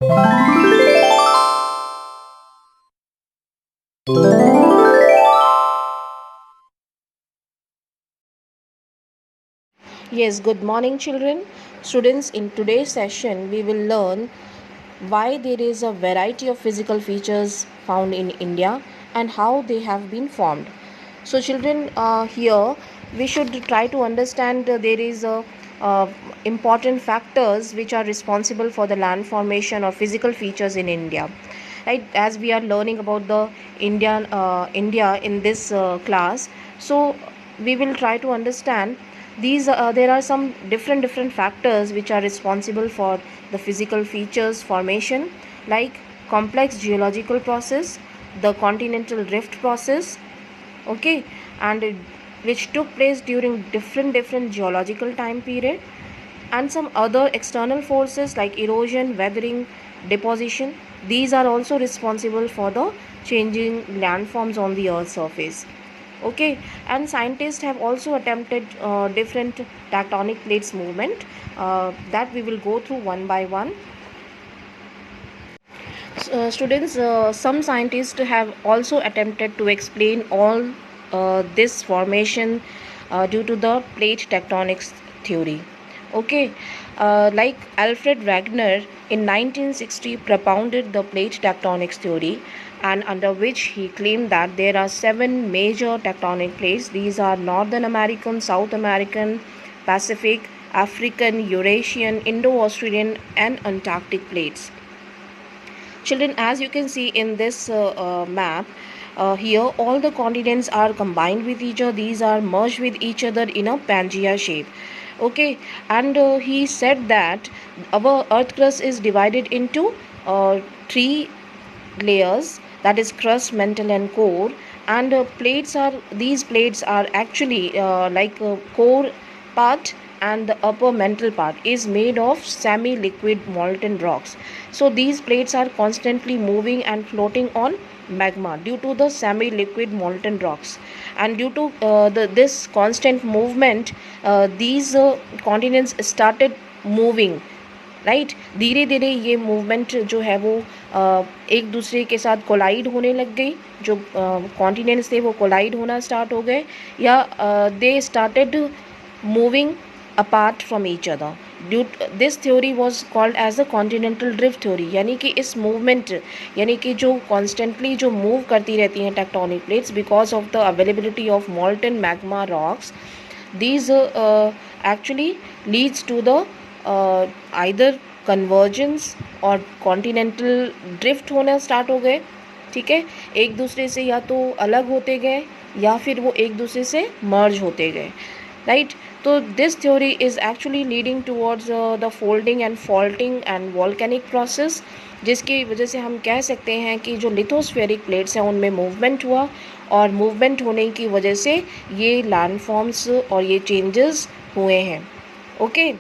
Yes, good morning, children. Students, in today's session, we will learn why there is a variety of physical features found in India and how they have been formed. So, children, here we should try to understand there is a important factors which are responsible for the land formation or physical features in India. Right, as we are learning about the India in this class, so we will try to understand these there are some different factors which are responsible for the physical features formation, like complex geological process, the continental rift process, okay, and which took place during different geological time period, and some other external forces like erosion, weathering, deposition. These are also responsible for the changing landforms on the earth's surface. Okay, and scientists have also attempted different tectonic plates movement that we will go through one by one. Students, some scientists have also attempted to explain all this formation due to the plate tectonics theory. Okay, like Alfred Wegener in 1960 propounded the plate tectonics theory, and under which he claimed that there are seven major tectonic plates. These are Northern American, South American, Pacific, African, Eurasian, Indo-Australian, and Antarctic plates. Children, as you can see in this map, here all the continents are combined with each other. These are merged with each other in a Pangea shape. Okay, and he said that our earth crust is divided into three layers, that is crust, mantle, and core. And plates are these plates are actually like a core part, and the upper mantle part is made of semi liquid molten rocks. So these plates are constantly moving and floating on magma due to the semi liquid molten rocks, and due to this constant movement, these continents started moving, right धीरे धीरे ये movement जो है वो एक दूसरे के साथ कोलाइड होने लग गई, जो कॉन्टिनेंट्स थे वो कोलाइड होना स्टार्ट हो गए, या they started moving apart from each other. Due this theory was called as the continental drift theory, यानी कि इस मूवमेंट, यानी कि जो कॉन्स्टेंटली जो मूव करती रहती हैं tectonic plates because of the availability of मॉल्टन magma rocks, these actually leads to the either convergence और कॉन्टिनेंटल ड्रिफ्ट होना स्टार्ट हो गए. ठीक है, एक दूसरे से या तो अलग होते गए या फिर वो एक दूसरे से मर्ज होते गए, राइट. तो this theory is actually leading towards the folding and faulting and volcanic process, जिसकी वजह से हम कह सकते हैं कि जो लिथोस्फेरिक प्लेट्स हैं उनमें मूवमेंट हुआ, और मूवमेंट होने की वजह से ये लैंडफॉर्म्स और ये चेंजेस हुए हैं. ओके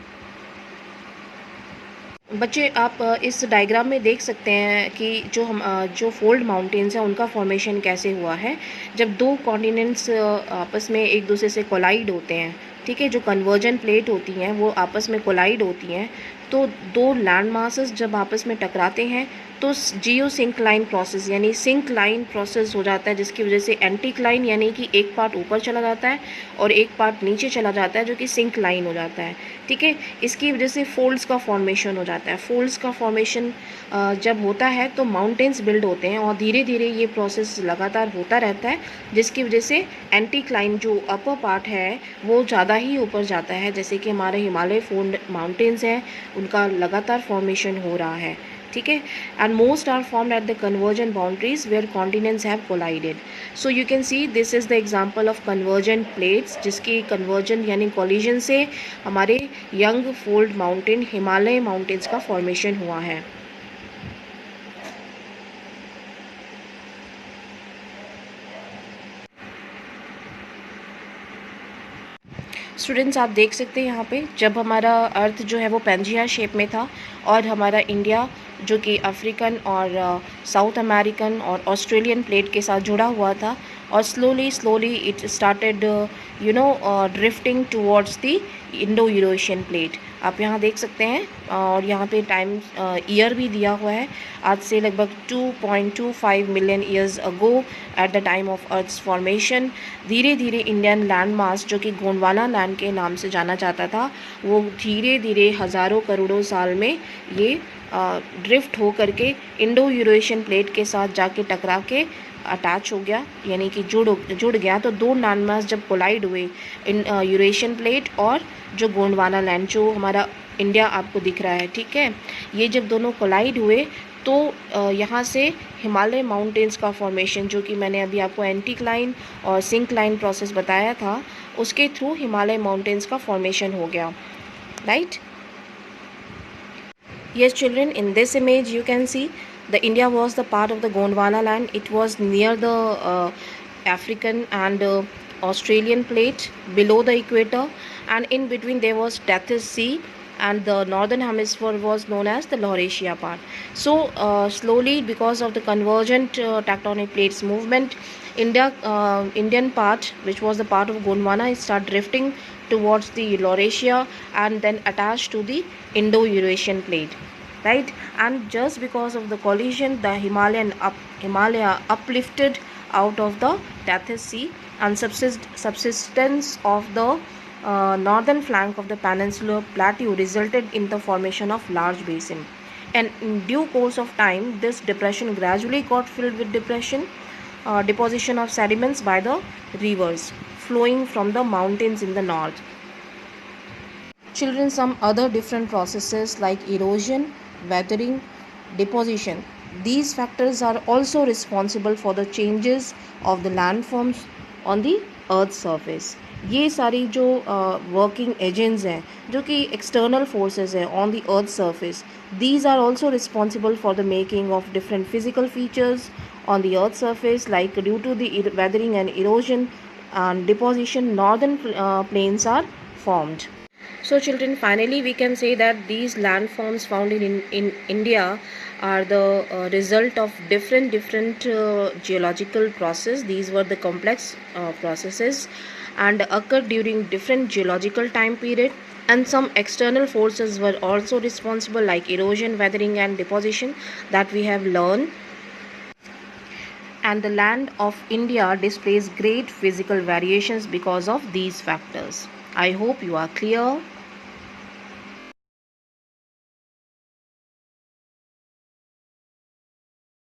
बच्चे, आप इस डायग्राम में देख सकते हैं कि जो फोल्ड माउंटेन्स हैं उनका फॉर्मेशन कैसे हुआ है जब दो कॉन्टिनेंट्स आपस में एक दूसरे से कोलाइड होते हैं. ठीक है, जो कन्वर्जन प्लेट होती हैं वो आपस में कोलाइड होती हैं, तो दो लैंड मासेस जब आपस में टकराते हैं तो जियो सिंक्लाइन प्रोसेस यानी सिंक लाइन प्रोसेस हो जाता है, जिसकी वजह से एंटीक्लाइन यानी कि एक पार्ट ऊपर चला जाता है और एक पार्ट नीचे चला जाता है, जो कि सिंक लाइन हो जाता है. ठीक है, इसकी वजह से फोल्ड्स का फॉर्मेशन हो जाता है. फोल्ड्स का फॉर्मेशन जब होता है तो माउंटेन्स बिल्ड होते हैं और धीरे धीरे ये प्रोसेस लगातार होता रहता है, जिसकी वजह से एंटीक्लाइन जो अपर पार्ट है वो ज़्यादा ही ऊपर जाता है. जैसे कि हमारे हिमालय फोल्ड माउंटेन्स हैं, उनका लगातार फॉर्मेशन हो रहा है. ठीक है, and most are formed at the convergent boundaries where continents have collided. So you can see this is the example of convergent plates, जिसकी कन्वर्जन यानी कॉलिजन से हमारे young fold mountain Himalaya mountains का फॉर्मेशन हुआ है. स्टूडेंट्स, आप देख सकते हैं यहाँ पे जब हमारा अर्थ जो है वो पेंजिया शेप में था और हमारा इंडिया जो कि अफ्रीकन और साउथ अमेरिकन और ऑस्ट्रेलियन प्लेट के साथ जुड़ा हुआ था, और slowly it started drifting towards the Indo Eurasian plate. आप यहाँ देख सकते हैं, और यहाँ पे टाइम ईयर भी दिया हुआ है। आज से लगभग 2.25 million years ago at the time of earth's formation, धीरे धीरे इंडियन लैंड मास, जो कि गोंडवाना लैंड के नाम से जाना जाता था, वो धीरे धीरे हज़ारों करोड़ों साल में ये ड्रिफ्ट हो करके इंडो यूरेशियन प्लेट के साथ जाके टकरा के अटैच हो गया, यानी कि जुड़ गया। तो दो लैंड मास जब कोलाइड हुए, इन यूरेशियन प्लेट और जो गोंडवाना लैंड, जो हमारा इंडिया आपको दिख रहा है, ठीक है, ये जब दोनों कोलाइड हुए तो यहाँ से हिमालय माउंटेन्स का फॉर्मेशन, जो कि मैंने अभी आपको एंटीक्लाइन और सिंक्लाइन प्रोसेस बताया था, उसके थ्रू हिमालय माउंटेन्स का फॉर्मेशन हो गया, right. Yes, children, in this image you can see the India was the part of the Gondwana land. It was near the African and Australian plate below the equator, and in between there was Tethys Sea, and the northern hemisphere was known as the Laurasia part. So slowly, because of the convergent tectonic plates movement, Indian part, which was the part of Gondwana, start drifting towards the Laurasia and then attached to the Indo-Eurasian plate, right? And just because of the collision, the Himalaya uplifted out of the Tethys Sea, and subsistence of the northern flank of the peninsular plateau resulted in the formation of large basin. And in due course of time, this depression gradually got filled with deposition of sediments by the rivers flowing from the mountains in the north. Children, some other different processes like erosion, weathering, deposition, these factors are also responsible for the changes of the landforms on the earth surface. ये सारी जो working agents हैं, जो कि external forces हैं on the earth surface, these are also responsible for the making of different physical features on the earth surface, like due to the weathering and erosion and deposition, northern plains are formed. So children, finally we can say that these landforms found in India are the result of different geological process. These were the complex processes and occurred during different geological time period, and some external forces were also responsible, like erosion, weathering and deposition, that we have learned. And the land of India displays great physical variations because of these factors. I hope you are clear.